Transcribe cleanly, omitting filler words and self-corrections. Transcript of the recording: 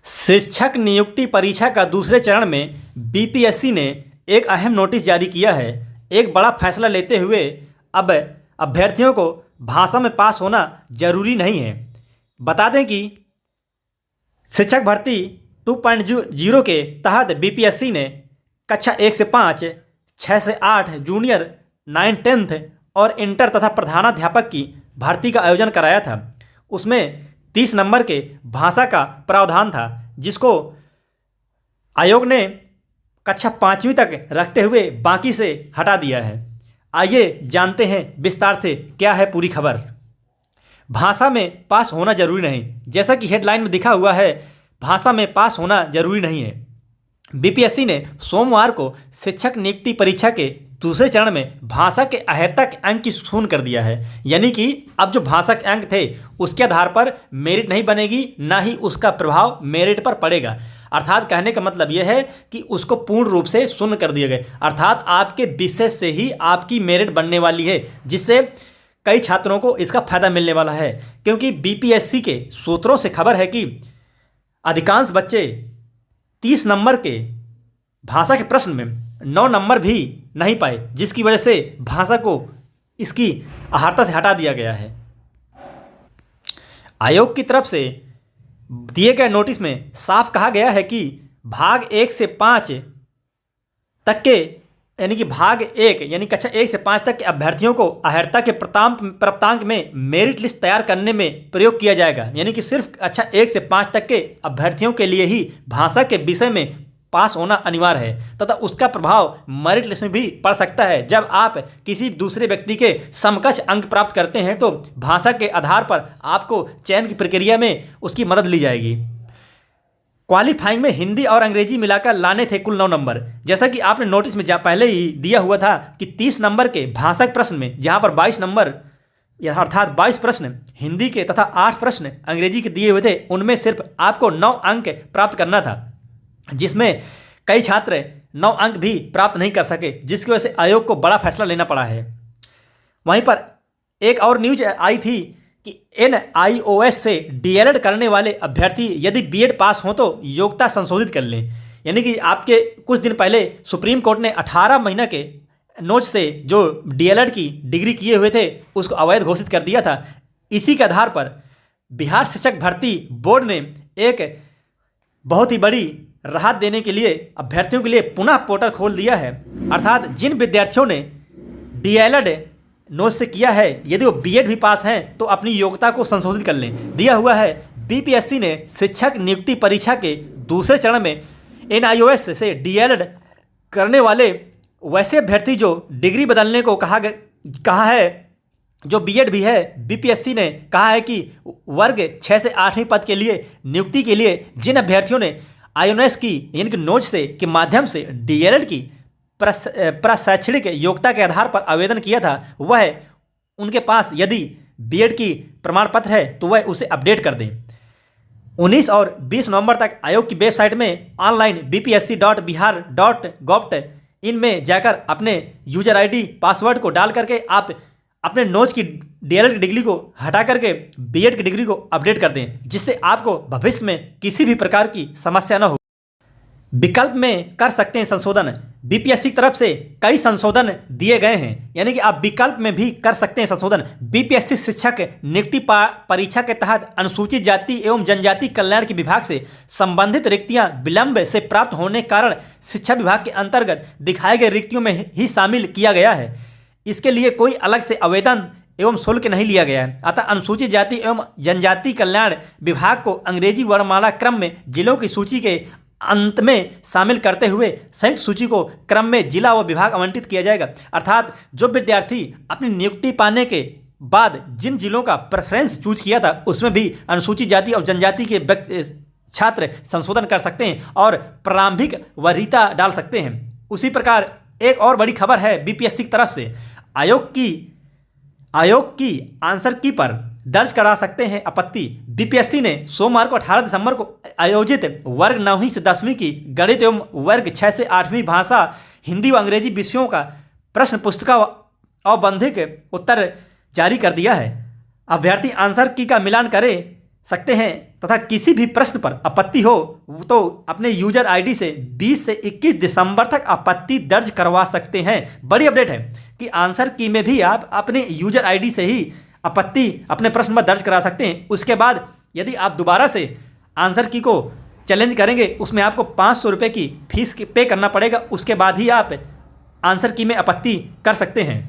शिक्षक नियुक्ति परीक्षा का दूसरे चरण में बीपीएससी ने एक अहम नोटिस जारी किया है। एक बड़ा फैसला लेते हुए अब अभ्यर्थियों को भाषा में पास होना जरूरी नहीं है। बता दें कि शिक्षक भर्ती 2.0 के तहत बीपीएससी ने कक्षा 1 से 5, 6 से 8, जूनियर 9, 10th और इंटर तथा प्रधानाध्यापक की भर्ती का आयोजन कराया था। उसमें 30 नंबर के भाषा का प्रावधान था, जिसको आयोग ने कक्षा 5वीं तक रखते हुए बाकी से हटा दिया है। आइए जानते हैं विस्तार से क्या है पूरी खबर। भाषा में पास होना जरूरी नहीं, जैसा कि हेडलाइन में दिखा हुआ है, भाषा में पास होना जरूरी नहीं है। बीपीएससी ने सोमवार को शिक्षक नियुक्ति परीक्षा के दूसरे चरण में भाषा के अहर्ता के अंक की शून्य कर दिया है। यानी कि अब जो भाषा के अंक थे उसके आधार पर मेरिट नहीं बनेगी, ना ही उसका प्रभाव मेरिट पर पड़ेगा। अर्थात कहने का मतलब यह है कि उसको पूर्ण रूप से शून्य कर दिया गया। अर्थात आपके विषय से ही आपकी मेरिट बनने वाली है, जिससे कई छात्रों को इसका फायदा मिलने वाला है। क्योंकि बीपीएससी के सूत्रों से खबर है कि अधिकांश बच्चे 30 नंबर के भाषा के प्रश्न में 9 नंबर भी नहीं पाए, जिसकी वजह से भाषा को इसकी अहर्ता से हटा दिया गया है। आयोग की तरफ से दिए गए नोटिस में साफ कहा गया है कि भाग 1 से 5 तक के यानी कि भाग 1 यानी कक्षा 1 से 5 तक के अभ्यर्थियों को अहर्ता के प्राप्तांक में मेरिट लिस्ट तैयार करने में प्रयोग किया जाएगा। यानी कि सिर्फ कक्षा 1 से 5 तक के अभ्यर्थियों के लिए ही भाषा के विषय में पास होना अनिवार्य है, तथा उसका प्रभाव मेरिट लिस्ट में भी पड़ सकता है। जब आप किसी दूसरे व्यक्ति के समकक्ष अंक प्राप्त करते हैं तो भाषा के आधार पर आपको चयन की प्रक्रिया में उसकी मदद ली जाएगी। क्वालिफाइंग में हिंदी और अंग्रेजी मिलाकर लाने थे कुल 9 नंबर। जैसा कि आपने नोटिस में पहले ही दिया हुआ था कि 30 नंबर के भाषा के प्रश्न में जहां पर 22 नंबर अर्थात 22 प्रश्न हिंदी के तथा 8 प्रश्न अंग्रेजी के दिए हुए थे, उनमें सिर्फ आपको 9 अंक प्राप्त करना था, जिसमें कई छात्र 9 अंक भी प्राप्त नहीं कर सके, जिसकी वजह से आयोग को बड़ा फैसला लेना पड़ा है। वहीं पर एक और न्यूज आई थी कि NIOS से डीएलएड करने वाले अभ्यर्थी यदि बीएड पास हो तो योग्यता संशोधित कर लें। यानी कि आपके कुछ दिन पहले सुप्रीम कोर्ट ने 18 महीना के नोच से जो डीएलएड की डिग्री किए हुए थे उसको अवैध घोषित कर दिया था। इसी के आधार पर बिहार शिक्षक भर्ती बोर्ड ने एक बहुत ही बड़ी राहत देने के लिए अभ्यर्थियों के लिए पुनः पोर्टल खोल दिया है। अर्थात जिन विद्यार्थियों ने डीएलएड नोट से किया है, यदि वो बीएड भी पास हैं तो अपनी योग्यता को संशोधित कर लें। दिया हुआ है बीपीएससी ने शिक्षक नियुक्ति परीक्षा के दूसरे चरण में NIOS से डीएलएड करने वाले वैसे अभ्यर्थी जो डिग्री बदलने को कहा है, जो बीएड भी है, बीपीएससी ने कहा है कि वर्ग 6 से 8वीं पद के लिए नियुक्ति के लिए जिन अभ्यर्थियों ने IOS की यानी कि नोट से के माध्यम से डीएलएड की प्रशैक्षणिक योग्यता के आधार पर आवेदन किया था, वह उनके पास यदि बीएड की प्रमाण पत्र है तो वह उसे अपडेट कर दें। 19 और 20 नवंबर तक आयोग की वेबसाइट में ऑनलाइन bpsc.bihar.gov.in में जाकर अपने यूजर आईडी पासवर्ड को डाल करके आप अपने नोट्स की डीएलएड की डिग्री को हटा करके बीएड की डिग्री को अपडेट कर दें, जिससे आपको भविष्य में किसी भी प्रकार की समस्या न हो। विकल्प में कर सकते हैं संशोधन। बीपीएससी की तरफ से कई संशोधन दिए गए हैं, यानी कि आप विकल्प में भी कर सकते हैं संशोधन। बीपीएससी शिक्षक नियुक्ति परीक्षा के तहत अनुसूचित जाति एवं जनजाति कल्याण के विभाग से संबंधित रिक्तियां विलंब से प्राप्त होने के कारण शिक्षा विभाग के अंतर्गत दिखाए गए रिक्तियों में ही शामिल किया गया है। इसके लिए कोई अलग से आवेदन एवं शुल्क नहीं लिया गया है। अतः अनुसूचित जाति एवं जनजाति कल्याण विभाग को अंग्रेजी वर्णमाला क्रम में जिलों की सूची के अंत में शामिल करते हुए संयुक्त सूची को क्रम में जिला व विभाग आवंटित किया जाएगा। अर्थात जो विद्यार्थी अपनी नियुक्ति पाने के बाद जिन जिलों का प्रेफरेंस चूज किया था उसमें भी अनुसूचित जाति और जनजाति के छात्र संशोधन कर सकते हैं और प्रारंभिक वरीयता डाल सकते हैं। उसी प्रकार एक और बड़ी खबर है बीपीएससी की तरफ से, आयोग की आंसर की पर दर्ज करा सकते हैं आपत्ति। बीपीएससी ने सोमवार को 18 दिसंबर को आयोजित वर्ग 9वीं से 10वीं की गणित एवं वर्ग 6 से 8वीं भाषा हिंदी व अंग्रेजी विषयों का प्रश्न पुस्तिका औबंधिक उत्तर जारी कर दिया है। अभ्यर्थी आंसर की का मिलान करें सकते हैं तथा किसी भी प्रश्न पर आपत्ति हो तो अपने यूजर आईडी से 20 से 21 दिसंबर तक आपत्ति दर्ज करवा सकते हैं। बड़ी अपडेट है कि आंसर की में भी आप अपने यूजर आईडी से ही आपत्ति अपने प्रश्न में दर्ज करा सकते हैं। उसके बाद यदि आप दोबारा से आंसर की को चैलेंज करेंगे उसमें आपको 500 रुपये की फीस पे करना पड़ेगा। उसके बाद ही आप आंसर की में आपत्ति कर सकते हैं।